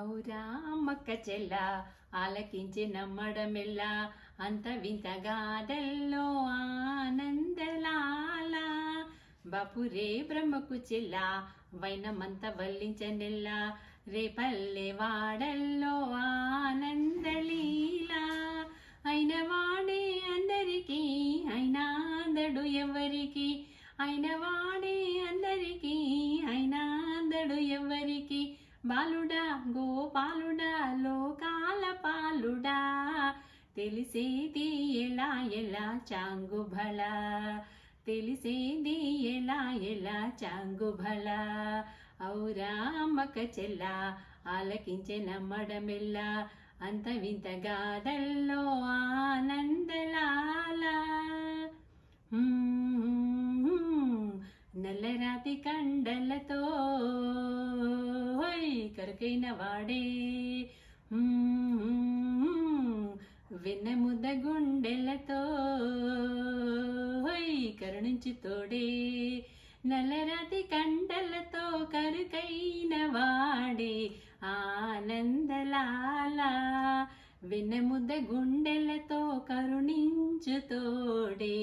ఔరా అమ్మక్క చెల్ల ఆలకించి నమ్మడమెల్ల అంత వింతగాదల్లో ఆనందలాల బాపురే బ్రహ్మకు చెల్ల వైనమంత వల్లించనెల్ల రేపల్లె వాడల్లో ఆనందలీల అయిన వాడే అందరికీ అయినాందడు ఎవరికి అయిన వాడే అందరికీ అయినాందడు ఎవరికి బాలుడా గోపాలుడా లోకాల పాలుడా తెలిసేది ఎలా ఎలా చాంగుభళ తెలిసేది ఎలా ఎలా చాంగుభళ ఔరా అమ్మక చెల్ల ఆలకించే నమ్మడమెల్ల అంత వింతగాదల్లో ఆనందలాల నల్లరాతి కండలతో కరుకైన వాడే వెన్నెముద్ద గుండెలతో కరుణించి తోడే నల్లరాతి కండలతో కరుకైన వాడే ఆనందలాల వెన్నెముద్ద గుండెలతో కరుణించు తోడే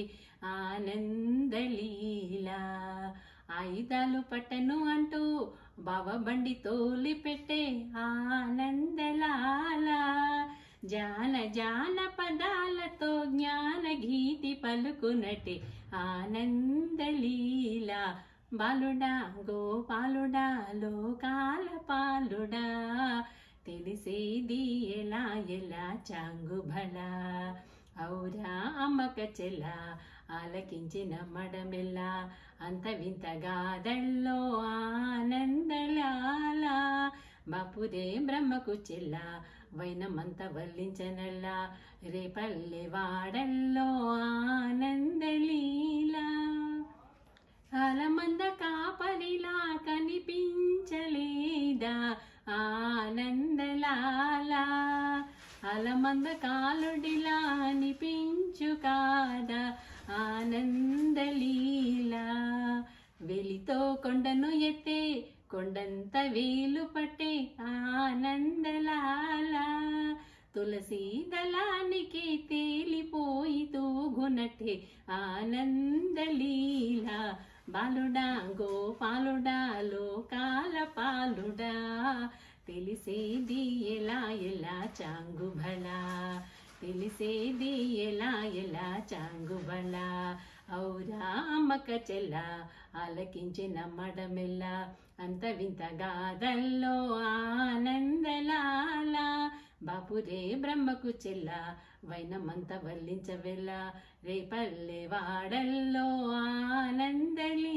ఆనందలీలా ఆయుధాలు పట్టను అంటూ బావ బండి తోలి పెట్టే ఆనందలాల జాన జాన పదాలతో జ్ఞాన గీతి పలుకునటే ఆనందలీల బాలుడా గోపాలుడా లోకాల పాలుడా తెలిసేది ఎలా ఎలా చాంగుభళ ఔరా అమ్మక చెల్ల ఆలకించి నమ్మడమెల్ల అంత వింతగాదల్లో ఆనందలాల బాపురే బ్రహ్మకు చెల్ల వైనమంత వల్లించనల్ల రేపల్లె వాడల్లో ఆనందలీల కాలమంద కాపరిలా కనిపించలేదా ఆనందలాల అలమంద కాలుడిలా అనిపించు కాదా ఆనందలీల వెలితో కొండను ఎత్తే కొండంత వేలు పట్టే ఆనందలాల తులసి దళానికి తేలిపోయి తూగునట్టే ఆనందలీల బాలుడా గోపాలుడా లోకాల పాలుడా తెలిసేది ఎలా ఎలా చాంగుభళ తెలిసేది ఎలా ఎలా చాంగుభళ ఔరా అమ్మక చెల్ల ఆలకించి నమ్మడమెల్ల అంత వింతగాదల్లో ఆనందలాల బాపురే బ్రహ్మకు చెల్ల వైనమంత వల్లించవెల్ల రేపల్లె వాడల్లో ఆనందలి